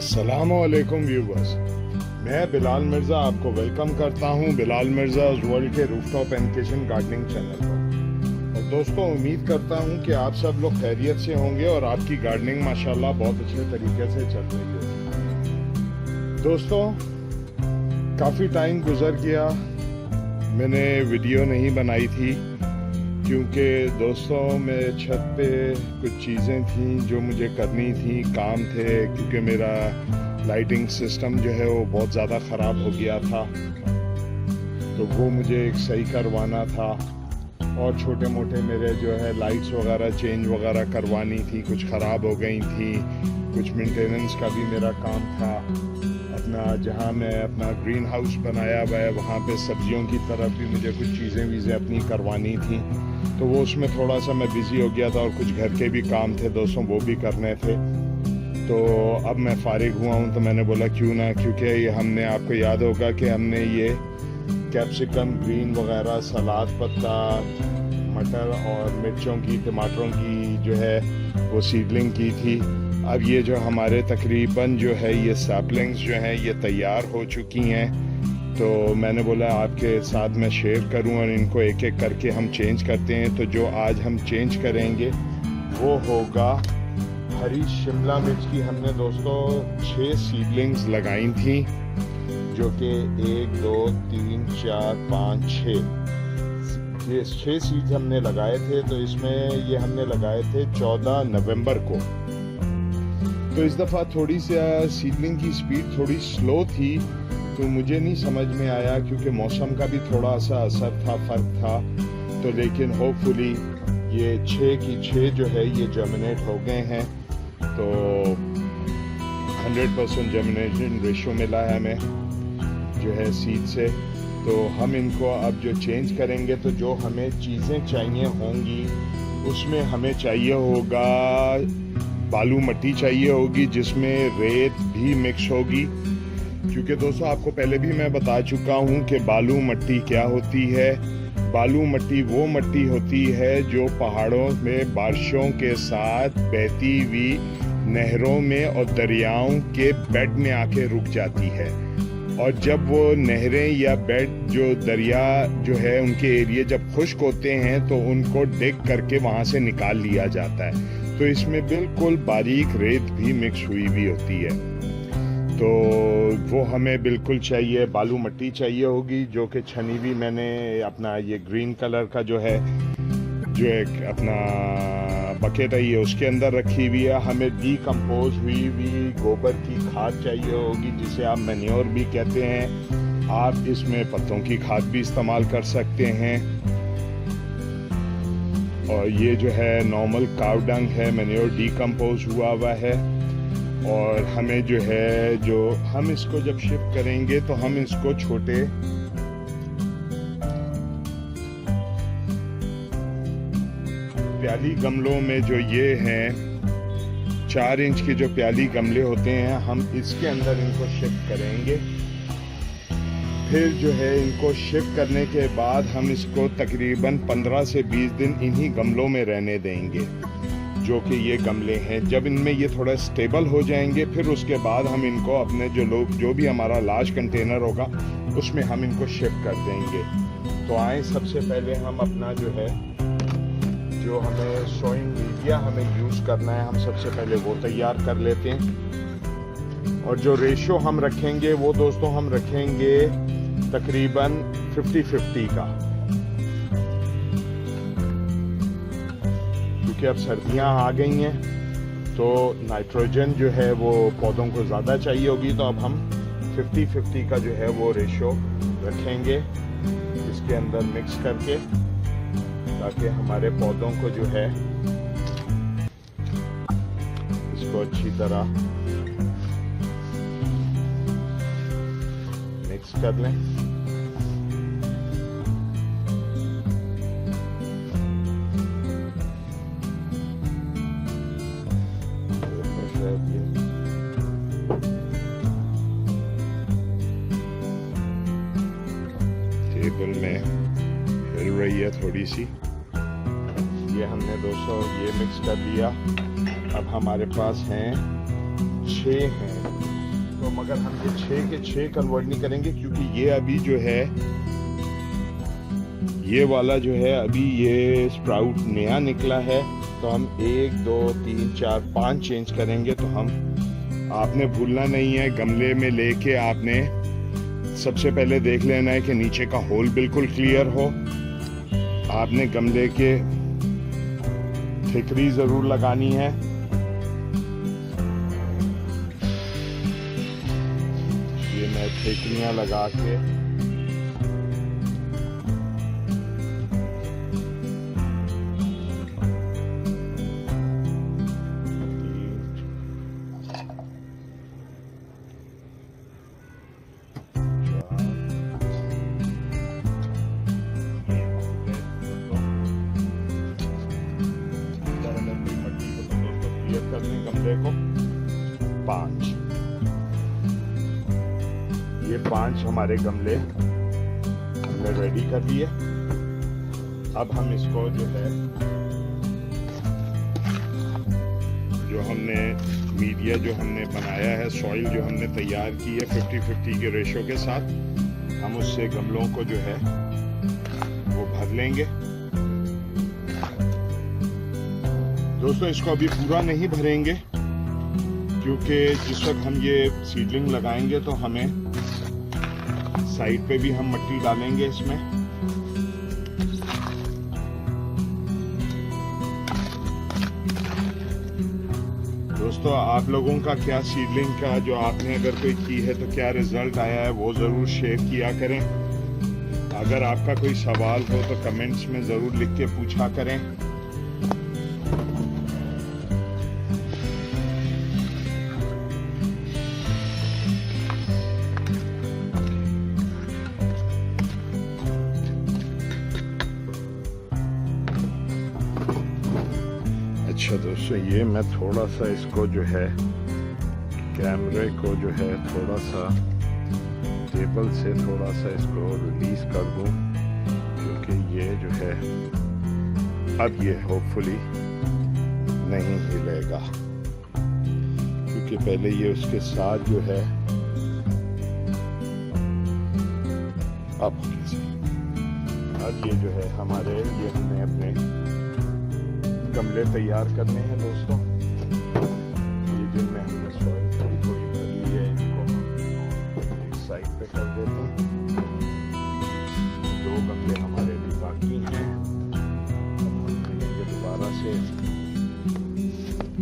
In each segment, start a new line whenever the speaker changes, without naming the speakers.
अस्सलामुअलैकुम व्यूवर्स, मैं बिलाल मिर्ज़ा आपको वेलकम करता हूं बिलाल मिर्ज़ा वर्ल्ड के rooftop and kitchen gardening channel पर। और दोस्तों, उम्मीद करता हूं कि आप सब लोग खैरियत से होंगे और आपकी गार्डनिंग माशाल्लाह बहुत अच्छे तरीके से चल रही है। दोस्तों, काफ़ी टाइम गुजर गया, मैंने वीडियो नहीं बनाई थी क्योंकि दोस्तों मेरे छत पे कुछ चीज़ें थी जो मुझे करनी थी, काम थे, क्योंकि मेरा लाइटिंग सिस्टम जो है वो बहुत ज़्यादा ख़राब हो गया था, तो वो मुझे एक सही करवाना था। और छोटे मोटे मेरे जो है लाइट्स वगैरह चेंज वगैरह करवानी थी, कुछ ख़राब हो गई थी, कुछ मेंटेनेंस का भी मेरा काम था। अपना जहाँ मैं अपना ग्रीन हाउस बनाया हुआ है वहाँ पे सब्जियों की तरफ भी मुझे कुछ चीज़ें अपनी करवानी थी, तो वो उसमें थोड़ा सा मैं बिज़ी हो गया था और कुछ घर के भी काम थे दोस्तों, वो भी करने थे। तो अब मैं फारिग हुआ हूँ, तो मैंने बोला क्यों ना, क्योंकि ये हमने, आपको याद होगा कि हमने ये कैप्सिकम ग्रीन वगैरह, सलाद पत्ता, मटर और मिर्चों की, टमाटरों की जो है वो सीडलिंग की थी। अब ये जो हमारे तकरीबन जो है ये सैपलिंग्स जो हैं ये तैयार हो चुकी हैं, तो मैंने बोला आपके साथ मैं शेयर करूं और इनको एक एक करके हम चेंज करते हैं। तो जो आज हम चेंज करेंगे वो होगा हरी शिमला मिर्च की। हमने दोस्तों 6 सीडलिंग्स लगाई थी, जो कि 1 2 3 4 5 6 ये 6 सीड्स हमने लगाए थे। तो इसमें ये हमने लगाए थे 14 नवंबर को। तो इस दफ़ा थोड़ी सी सीडलिंग की स्पीड थोड़ी स्लो थी, तो मुझे नहीं समझ में आया क्योंकि मौसम का भी थोड़ा सा असर था, फ़र्क था। तो लेकिन होपफुली ये 6 की 6 जो है ये जर्मिनेट हो गए हैं, तो 100% जर्मिनेशन रेशो मिला है हमें जो है सीड से। तो हम इनको अब जो चेंज करेंगे, तो जो हमें चीज़ें चाहिए होंगी उसमें हमें चाहिए होगा बालू मट्टी चाहिए होगी, जिसमें रेत भी मिक्स होगी, क्योंकि दोस्तों आपको पहले भी मैं बता चुका हूं कि बालू मट्टी क्या होती है। बालू मट्टी वो मट्टी होती है जो पहाड़ों में बारिशों के साथ बहती हुई नहरों में और दरियाओं के बेड में आके रुक जाती है, और जब वो नहरें या बेड जो दरिया जो है उनके एरिया जब खुश्क होते हैं तो उनको डिग करके वहाँ से निकाल लिया जाता है। तो इसमें बिल्कुल बारीक रेत भी मिक्स हुई हुई होती है, तो वो हमें बिल्कुल चाहिए। बालू मट्टी चाहिए होगी, जो कि छनी भी मैंने अपना ये ग्रीन कलर का जो है जो एक अपना बकेट है ये उसके अंदर रखी हुई है। हमें डीकम्पोज हुई गोबर की खाद चाहिए होगी, जिसे आप मैन्योर भी कहते हैं। आप इसमें पत्तों की खाद भी इस्तेमाल कर सकते हैं, और ये जो है नॉर्मल काव डंग है, मैन्योर डीकम्पोज हुआ है। और हमें जो है, जो हम इसको जब शिफ्ट करेंगे तो हम इसको छोटे प्याली गमलों में, जो ये हैं 4 इंच के जो प्याली गमले होते हैं, हम इसके अंदर इनको शिफ्ट करेंगे। फिर जो है इनको शिफ्ट करने के बाद हम इसको तकरीबन 15 से 20 दिन इन्हीं गमलों में रहने देंगे, जो कि ये गमले हैं। जब इनमें ये थोड़ा स्टेबल हो जाएंगे, फिर उसके बाद हम इनको अपने जो भी हमारा लार्ज कंटेनर होगा उसमें हम इनको शिफ्ट कर देंगे। तो आए, सबसे पहले हम अपना जो है, जो हमें सोइंग मीडिया हमें यूज़ करना है, हम सबसे पहले वो तैयार कर लेते हैं। और जो रेशो हम रखेंगे वो दोस्तों हम रखेंगे तकरीबन 50-50 का, क्योंकि अब सर्दियां आ गई हैं तो नाइट्रोजन जो है वो पौधों को ज़्यादा चाहिए होगी। तो अब हम 50-50 का जो है वो रेशो रखेंगे इसके अंदर मिक्स करके, ताकि हमारे पौधों को जो है इसको अच्छी तरह मिक्स कर लें। टेबल में हिल रही है थोड़ी सी, ये हमने दोस्तों ये मिक्स कर दिया। अब हमारे पास हैं 6 हैं तो मगर हम ये 6 के 6 कन्वर्ट नहीं करेंगे, क्योंकि ये अभी जो है, ये वाला जो है अभी ये स्प्राउट नया निकला है, तो हम 1 2 3 4 5 चेंज करेंगे। तो हम, आपने भूलना नहीं है, गमले में लेके आपने सबसे पहले देख लेना है कि नीचे का होल बिल्कुल क्लियर हो। आपने गमले के ठिकरी जरूर लगानी है। ये मैं ठिकरियां लगा के गमले को 5, ये 5 हमारे गमले हमने रेडी कर लिए। अब हम इसको जो है, जो हमने मीडिया जो हमने बनाया है, सॉइल जो हमने तैयार की है 50-50 के रेशो के साथ, हम उससे गमलों को जो है वो भर लेंगे। दोस्तों इसको अभी पूरा नहीं भरेंगे, क्योंकि जिस वक्त हम ये सीडलिंग लगाएंगे तो हमें साइड पे भी हम मिट्टी डालेंगे इसमें। दोस्तों आप लोगों का क्या सीडलिंग का जो आपने अगर कोई की है तो क्या रिजल्ट आया है वो ज़रूर शेयर किया करें। अगर आपका कोई सवाल हो तो कमेंट्स में ज़रूर लिख के पूछा करें। अच्छा दोस्तों, ये मैं थोड़ा सा इसको जो है कैमरे को जो है थोड़ा सा टेबल से थोड़ा सा इसको रिलीज कर दूं, क्योंकि ये जो है अब ये होपफुली नहीं हिलेगा, क्योंकि पहले ये उसके साथ जो है अब ये जो है हमारे, ये हमने अपने गमले तैयार करने हैं दोस्तों। ये जिनमें हमने सॉइल थोड़ी थोड़ी भर ली है, इनको एक साइड पे कर देते हैं। 2 गमले हमारे भी बाकी हैं। अब हम मिलेंगे दोबारा से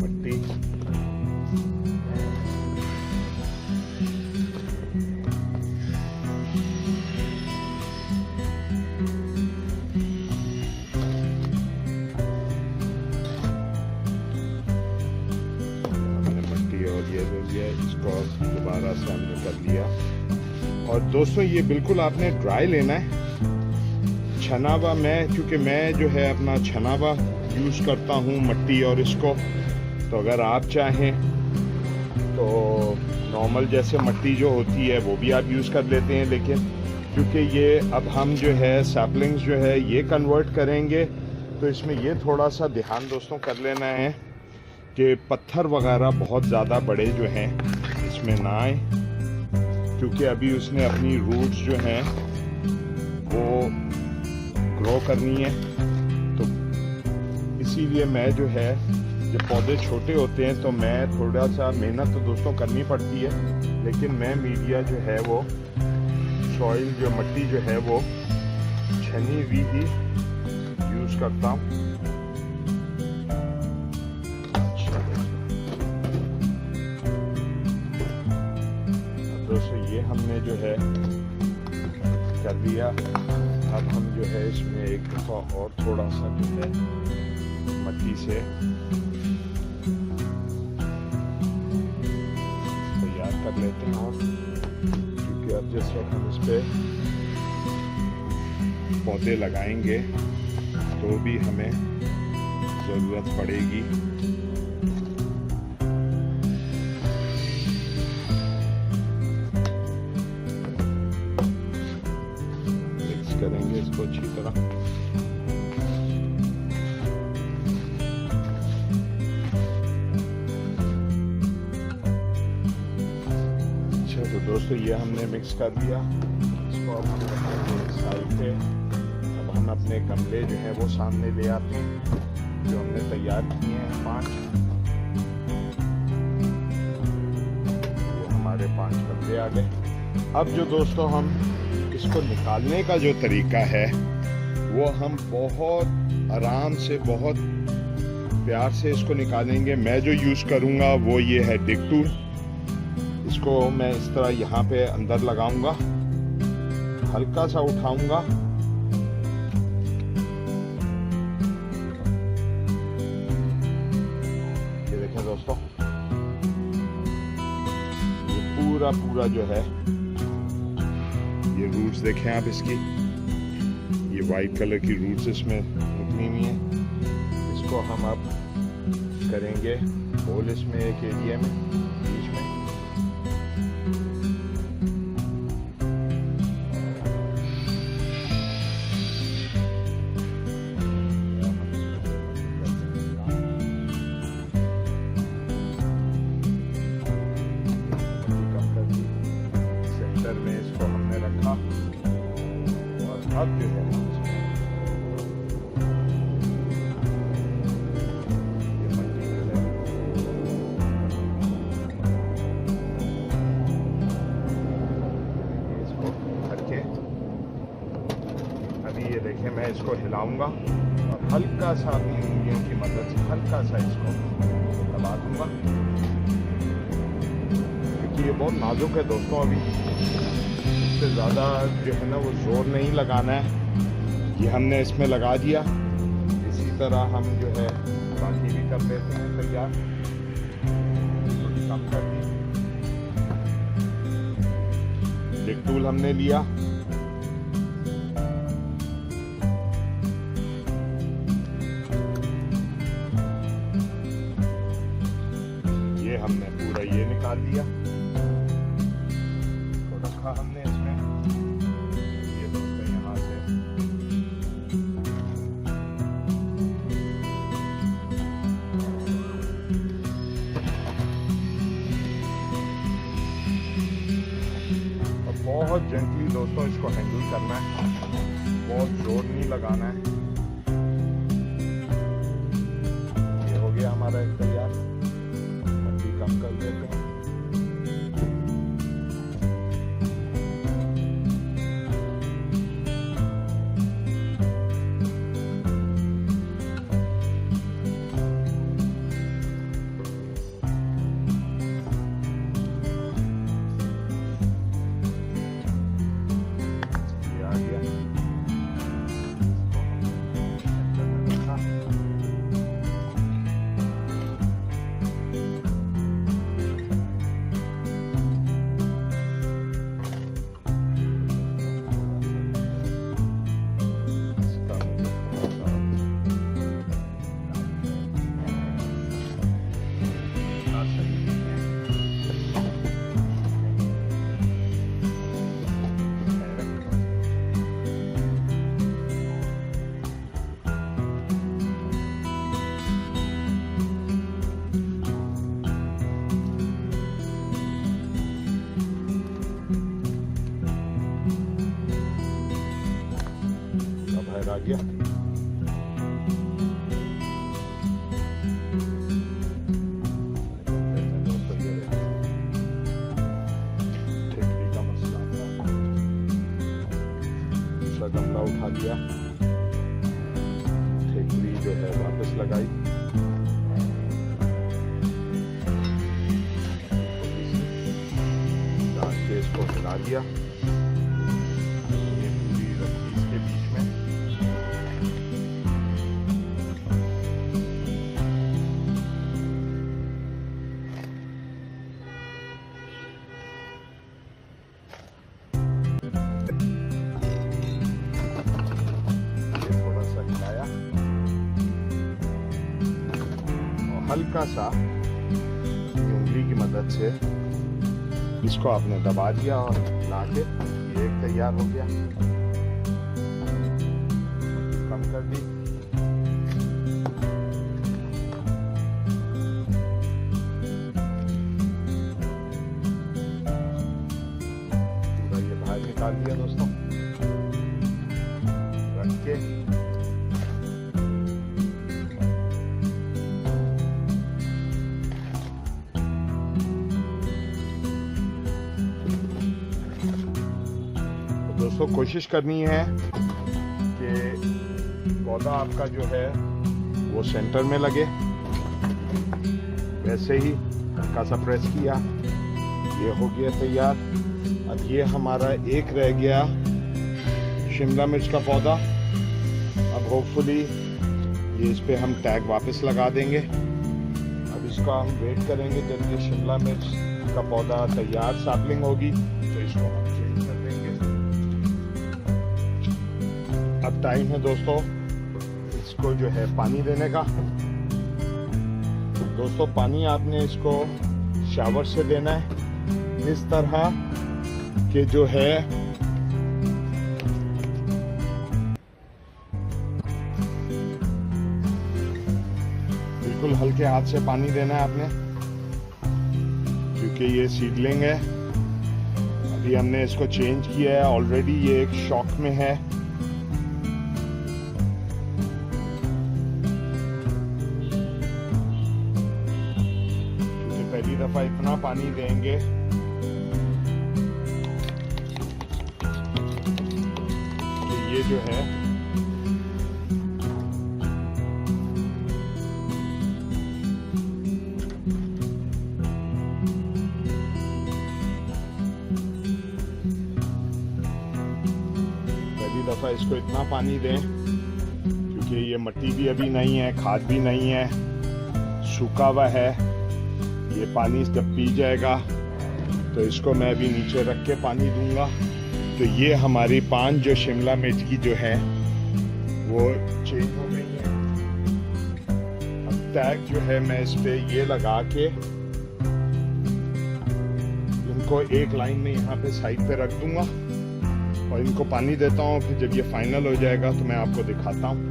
मिट्टी। इसको दोबारा से हमने कर लिया। और दोस्तों ये बिल्कुल आपने ड्राई लेना है। छनावा, क्योंकि मैं जो है अपना छनावा यूज़ करता हूँ मिट्टी और इसको, तो अगर आप चाहें तो नॉर्मल जैसे मिट्टी जो होती है वो भी आप यूज़ कर लेते हैं, लेकिन क्योंकि ये अब हम जो है सैपलिंग्स जो है ये कन्वर्ट करेंगे, तो इसमें ये थोड़ा सा ध्यान दोस्तों कर लेना है कि पत्थर वगैरह बहुत ज़्यादा बड़े जो हैं इसमें ना आए, क्योंकि अभी उसने अपनी रूट्स जो हैं वो ग्रो करनी है। तो इसीलिए मैं जो है, जब पौधे छोटे होते हैं तो मैं थोड़ा सा मेहनत तो दोस्तों करनी पड़ती है, लेकिन मैं मीडिया जो है वो सॉइल जो मिट्टी जो है वो छनी हुई ही यूज़ करता हूँ। दोस्तों ये हमने जो है कर दिया। अब हम जो है इसमें एक दफ़ा और थोड़ा सा जो है मिट्टी से तैयार कर लेते हैं, और क्योंकि अब जिस वक्त हम इस पे पौधे लगाएंगे तो भी हमें ज़रूरत पड़ेगी। करेंगे इसको अच्छी तरह। दोस्तों ये हमने मिक्स कर दिया, इसको अब हम रखेंगे साइड पे। अब हम अपने गमले जो हैं वो सामने ले आते हैं जो हमने तैयार किए हैं 5। ये हमारे 5 गमले आ गए। अब जो दोस्तों हम इसको निकालने का जो तरीका है वो हम बहुत आराम से, बहुत प्यार से इसको निकालेंगे। मैं जो यूज़ करूँगा वो ये है डिग टूल। इसको मैं इस तरह यहाँ पे अंदर लगाऊंगा, हल्का सा उठाऊंगा, ये देखें दोस्तों, ये पूरा जो है ये रूट्स देखें आप इसकी, ये वाइट कलर की रूट्स इसमें निकली हुई हैं। इसको हम अब करेंगे होल इसमें एक एरिया में बीच में। सेंटर में इसको हमने रखा और अब जो है ये देखें, मैं इसको हिलाऊंगा और हल्का सा अपनी उंगलियों की मदद से हल्का सा इसको दबा दूंगा, क्योंकि ये बहुत नाजुक है दोस्तों। अभी इससे ज़्यादा जो है ना वो जोर नहीं लगाना है। ये हमने इसमें लगा दिया। इसी तरह हम जो है बाकी भी कर लेते हैं तैयार। कम कर दी, डिग टूल हमने लिया, हमने पूरा ये निकाल लिया, तो रखा हमने इसमें। ये दोस्तों यहाँ से और बहुत जेंटली दोस्तों इसको हैंडल करना है, बहुत जोर नहीं लगाना है। ये हो गया हमारा एक तैयार। कम कर देते हैं। ये आ गया। आ गया। दूसरा गमला उठा दिया, ठेकड़ी जो है वापस लगाई, डाल के इसको हिला दिया। ये पूरी रखी इसके बीच में। हल्का सा उंगली की मदद से इसको आपने दबा दिया और ला के ये एक तैयार हो गया। कम कर दी। डाल दिया दोस्तों, रख के तो दोस्तों कोशिश करनी है कि पौधा आपका जो है वो सेंटर में लगे। वैसे ही हल्का सा प्रेस किया, ये हो गया तैयार। अब ये हमारा एक रह गया शिमला मिर्च का पौधा। अब होपफुली ये इस पे हम टैग वापस लगा देंगे। अब इसका हम वेट करेंगे जब ये शिमला मिर्च का पौधा तैयार सैपलिंग होगी तो इसको हम चेंज कर देंगे। अब टाइम है दोस्तों इसको जो है पानी देने का। दोस्तों पानी आपने इसको शावर से देना है इस तरह कि जो है बिल्कुल हल्के हाथ से पानी देना है आपने, क्योंकि ये सीडलिंग है। अभी हमने इसको चेंज किया है, ऑलरेडी ये एक शॉक में है। पहली दफा इतना पानी देंगे कि ये जो है पहली दफा इसको इतना पानी दें, क्योंकि ये मिट्टी भी अभी नहीं है, खाद भी नहीं है, सूखा हुआ है। ये पानी जब पी जाएगा तो इसको मैं अभी नीचे रख के पानी दूंगा। तो ये हमारी 5 जो शिमला मिर्च की जो है वो चेंज हो गई है। अब टैग जो है मैं इस पे ये लगा के इनको एक लाइन में यहाँ पे साइड पे रख दूंगा और इनको पानी देता हूँ। फिर जब ये फाइनल हो जाएगा तो मैं आपको दिखाता हूँ।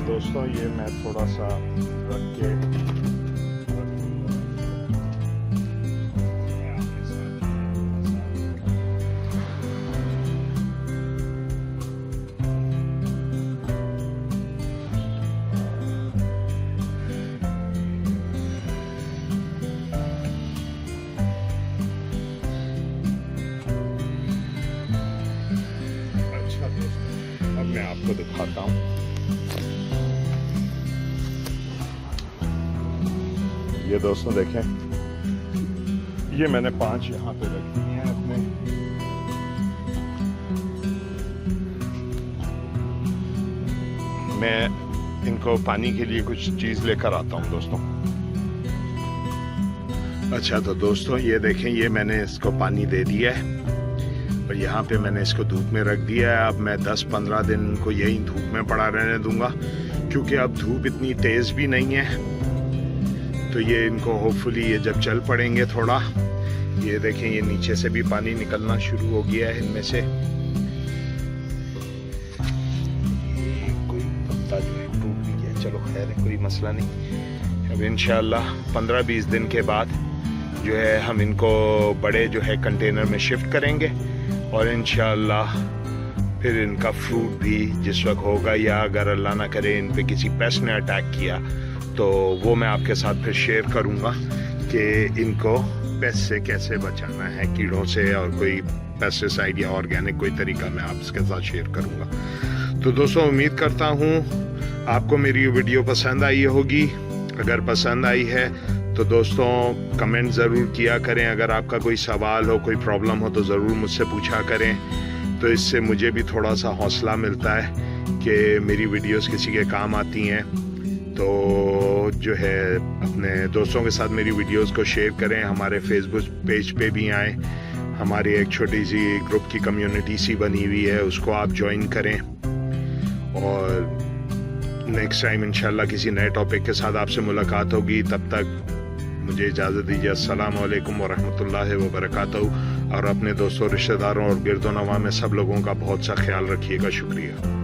दोस्तों ये मैं थोड़ा सा रख के अच्छा दोस्तों अब मैं आपको दिखाता हूँ। ये दोस्तों देखें, ये मैंने 5 यहाँ पे रख दिए हैं अपने। मैं इनको पानी के लिए कुछ चीज़ लेकर आता हूँ दोस्तों। अच्छा तो दोस्तों ये देखें, ये मैंने इसको पानी दे दिया है और यहाँ पे मैंने इसको धूप में रख दिया है। अब मैं 10-15 दिन इनको यही धूप में पड़ा रहने दूंगा, क्योंकि अब धूप इतनी तेज़ भी नहीं है। तो ये इनको होपफुली ये जब चल पड़ेंगे थोड़ा, ये देखें ये नीचे से भी पानी निकलना शुरू हो गया है इनमें से। कोई पत्ता जो है टूट भी गया, चलो खैर है, कोई मसला नहीं। अब इंशाल्लाह 15-20 दिन के बाद जो है हम इनको बड़े जो है कंटेनर में शिफ्ट करेंगे और इंशाल्लाह फिर इनका फ्रूट भी जिस वक्त होगा, या अगर अल्लाह ना करे इन पे किसी पेस्ट ने अटैक किया तो वो मैं आपके साथ फिर शेयर करूंगा कि इनको पेस्ट से कैसे बचाना है, कीड़ों से, और कोई पेस्टिसाइड या ऑर्गेनिक कोई तरीका मैं आपके साथ शेयर करूंगा। तो दोस्तों उम्मीद करता हूं आपको मेरी वीडियो पसंद आई होगी। अगर पसंद आई है तो दोस्तों कमेंट ज़रूर किया करें। अगर आपका कोई सवाल हो, कोई प्रॉब्लम हो तो ज़रूर मुझसे पूछा करें। तो इससे मुझे भी थोड़ा सा हौसला मिलता है कि मेरी वीडियोस किसी के काम आती हैं। तो जो है अपने दोस्तों के साथ मेरी वीडियोस को शेयर करें। हमारे फेसबुक पेज पे भी आएँ। हमारी एक छोटी सी ग्रुप की कम्युनिटी सी बनी हुई है, उसको आप ज्वाइन करें। और नेक्स्ट टाइम इंशाल्लाह किसी नए टॉपिक के साथ आपसे मुलाकात होगी। तब तक मुझे इजाज़त दीजिए। अस्सलाम वालेकुम वरहमतुल्लाहि वबरकातुहू। और अपने दोस्तों, रिश्तेदारों और गिरदो नवा में सब लोगों का बहुत सा ख्याल रखिएगा। शुक्रिया।